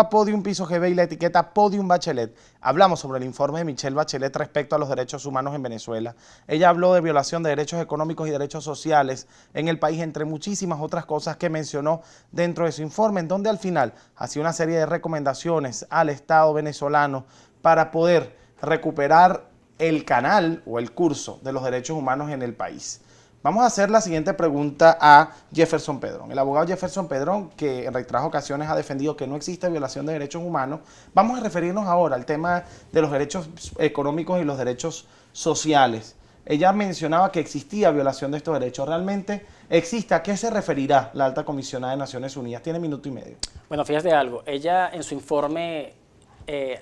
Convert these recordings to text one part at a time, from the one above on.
@podium_piso_gb y la etiqueta Podium Bachelet. Hablamos sobre el informe de Michelle Bachelet respecto a los derechos humanos en Venezuela. Ella habló de violación de derechos económicos y derechos sociales en el país, entre muchísimas otras cosas que mencionó dentro de su informe, en donde al final hacía una serie de recomendaciones al Estado venezolano para poder recuperar el canal o el curso de los derechos humanos en el país. Vamos a hacer la siguiente pregunta a Jefferson Pedrón. El abogado Jefferson Pedrón, que en reiteradas ocasiones ha defendido que no existe violación de derechos humanos, vamos a referirnos ahora al tema de los derechos económicos y los derechos sociales. Ella mencionaba que existía violación de estos derechos. ¿Realmente existe? ¿A qué se referirá la alta comisionada de Naciones Unidas? Tiene minuto y medio. Bueno, fíjate algo. Ella en su informe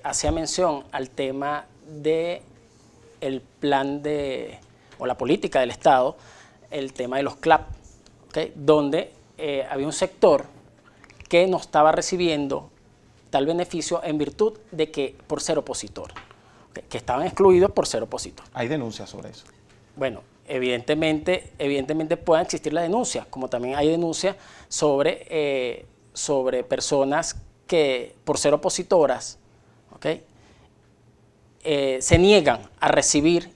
hacía mención al tema de el plan o la política del Estado, el tema de los CLAP, ¿okay? Donde había un sector que no estaba recibiendo tal beneficio en virtud de que por ser opositor, ¿okay? Que estaban excluidos por ser opositor. ¿Hay denuncias sobre eso? Bueno, evidentemente pueden existir las denuncias, como también hay denuncias sobre personas que por ser opositoras, ¿okay? Se niegan a recibir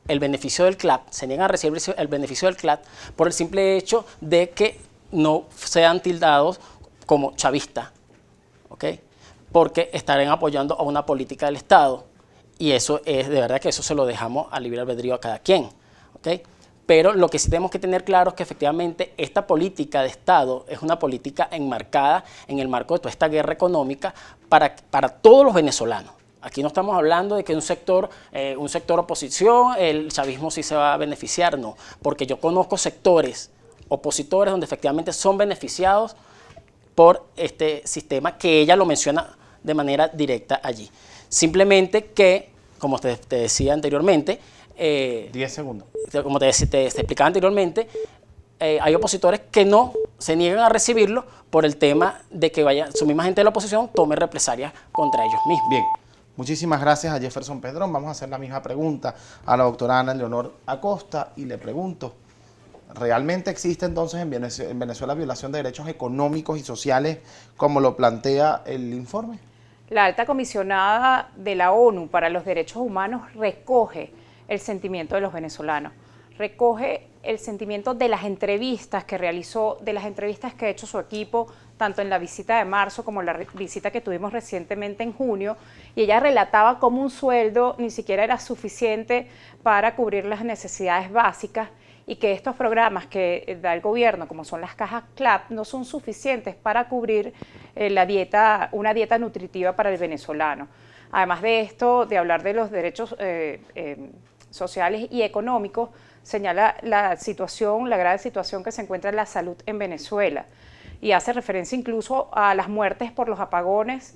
el beneficio del CLAP, se niegan a recibir el beneficio del CLAP por el simple hecho de que no sean tildados como chavistas, ¿okay? Porque estarán apoyando a una política del Estado, y eso es, de verdad que eso se lo dejamos a libre albedrío a cada quien, ¿okay? Pero lo que sí tenemos que tener claro es que efectivamente esta política de Estado es una política enmarcada en el marco de toda esta guerra económica para todos los venezolanos. Aquí no estamos hablando de que un sector oposición, el chavismo sí se va a beneficiar, no, porque yo conozco sectores opositores donde efectivamente son beneficiados por este sistema que ella lo menciona de manera directa allí. Simplemente que, como te decía anteriormente, 10 segundos. Como te explicaba anteriormente, hay opositores que no se niegan a recibirlo por el tema de que su misma gente de la oposición tome represalias contra ellos mismos. Bien. Muchísimas gracias a Jefferson Pedrón. Vamos a hacer la misma pregunta a la doctora Ana Leonor Acosta y le pregunto, ¿realmente existe entonces en Venezuela violación de derechos económicos y sociales como lo plantea el informe? La alta comisionada de la ONU para los Derechos Humanos recoge el sentimiento de los venezolanos, recoge el sentimiento de las entrevistas que realizó, de las entrevistas que ha hecho su equipo, tanto en la visita de marzo como la visita que tuvimos recientemente en junio, y ella relataba cómo un sueldo ni siquiera era suficiente para cubrir las necesidades básicas y que estos programas que da el gobierno, como son las cajas CLAP, no son suficientes para cubrir una dieta nutritiva para el venezolano. Además de esto, de hablar de los derechos sociales y económicos, señala la grave situación que se encuentra en la salud en Venezuela y hace referencia incluso a las muertes por los apagones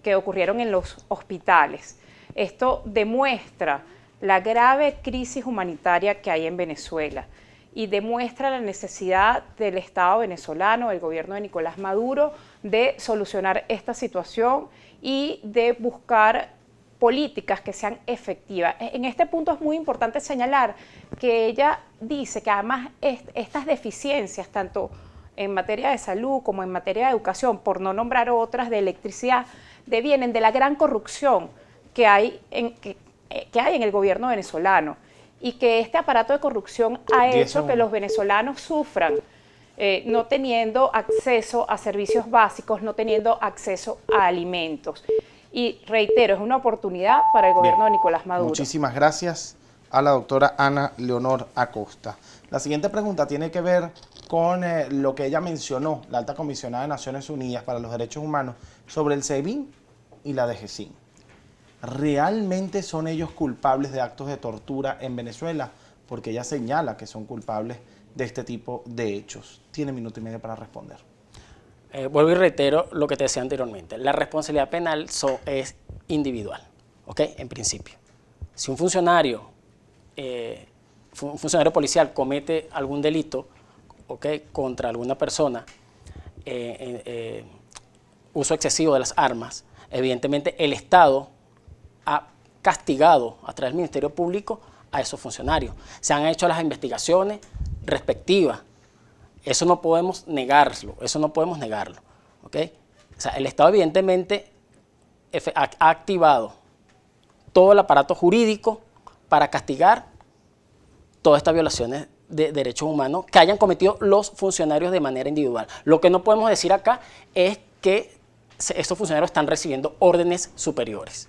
que ocurrieron en los hospitales. Esto demuestra la grave crisis humanitaria que hay en Venezuela y demuestra la necesidad del Estado venezolano, del gobierno de Nicolás Maduro, de solucionar esta situación y de buscar políticas que sean efectivas. En este punto es muy importante señalar que ella dice que además estas deficiencias, tanto en materia de salud como en materia de educación, por no nombrar otras, de electricidad, devienen de la gran corrupción que hay en el gobierno venezolano y que este aparato de corrupción ha hecho que los venezolanos sufran no teniendo acceso a servicios básicos, no teniendo acceso a alimentos. Y reitero, es una oportunidad para el gobierno de Nicolás Maduro. Muchísimas gracias a la doctora Ana Leonor Acosta. La siguiente pregunta tiene que ver con lo que ella mencionó, la alta comisionada de Naciones Unidas para los Derechos Humanos, sobre el SEBIN y la DGCIN. ¿Realmente son ellos culpables de actos de tortura en Venezuela? Porque ella señala que son culpables de este tipo de hechos. Tiene minuto y medio para responder. Vuelvo y reitero lo que te decía anteriormente. La responsabilidad penal es individual, ¿ok? En principio. Si un funcionario policial comete algún delito, ¿ok?, contra alguna persona, uso excesivo de las armas, evidentemente el Estado ha castigado a través del Ministerio Público a esos funcionarios. Se han hecho las investigaciones, respectiva. Eso no podemos negarlo, ¿ok? O sea, el Estado evidentemente ha activado todo el aparato jurídico para castigar todas estas violaciones de derechos humanos que hayan cometido los funcionarios de manera individual. Lo que no podemos decir acá es que estos funcionarios están recibiendo órdenes superiores,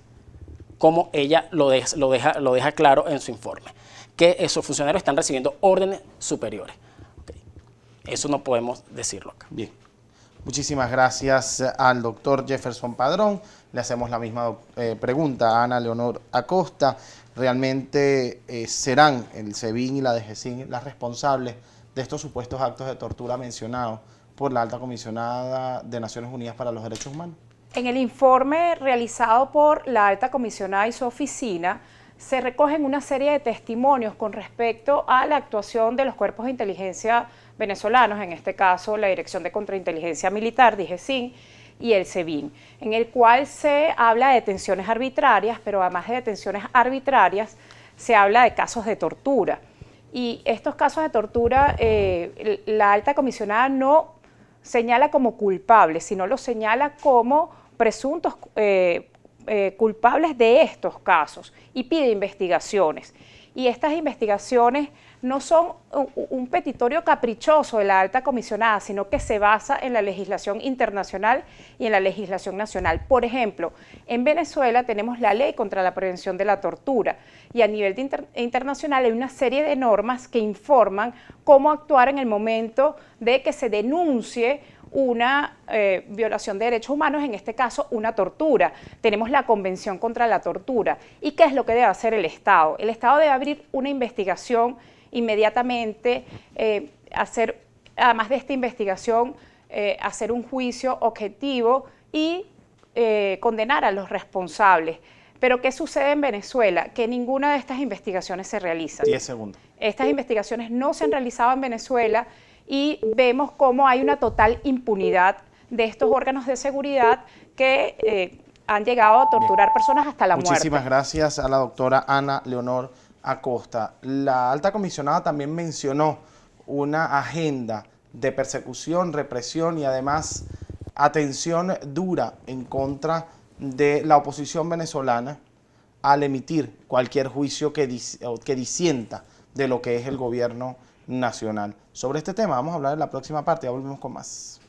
como ella lo deja claro en su informe, que esos funcionarios están recibiendo órdenes superiores. Okay. Eso no podemos decirlo acá. Bien. Muchísimas gracias al doctor Jefferson Padrón. Le hacemos la misma pregunta a Ana Leonor Acosta. ¿Realmente serán el SEBIN y la DGCIN las responsables de estos supuestos actos de tortura mencionados por la Alta Comisionada de Naciones Unidas para los Derechos Humanos? En el informe realizado por la Alta Comisionada y su oficina, se recogen una serie de testimonios con respecto a la actuación de los cuerpos de inteligencia venezolanos, en este caso la Dirección de Contrainteligencia Militar, DGCIN, y el SEBIN, en el cual se habla de detenciones arbitrarias, pero además de detenciones arbitrarias, se habla de casos de tortura. Y estos casos de tortura, la Alta Comisionada no señala como culpables, sino los señala como presuntos culpables de estos casos y pide investigaciones. Y estas investigaciones no son un petitorio caprichoso de la Alta Comisionada, sino que se basa en la legislación internacional y en la legislación nacional. Por ejemplo, en Venezuela tenemos la Ley contra la Prevención de la Tortura y a nivel internacional hay una serie de normas que informan cómo actuar en el momento de que se denuncie una violación de derechos humanos, en este caso una tortura. Tenemos la Convención contra la Tortura. ¿Y qué es lo que debe hacer el Estado? El Estado debe abrir una investigación inmediatamente, además de esta investigación, hacer un juicio objetivo y condenar a los responsables. Pero ¿qué sucede en Venezuela? Que ninguna de estas investigaciones se realiza. 10 segundos. Estas investigaciones no se han realizado en Venezuela y vemos cómo hay una total impunidad de estos órganos de seguridad que han llegado a torturar personas hasta la muerte. Muchísimas gracias a la doctora Ana Leonor Acosta. La Alta Comisionada también mencionó una agenda de persecución, represión y además atención dura en contra de la oposición venezolana al emitir cualquier juicio que disienta de lo que es el gobierno nacional. Sobre este tema vamos a hablar en la próxima parte, ya volvemos con más.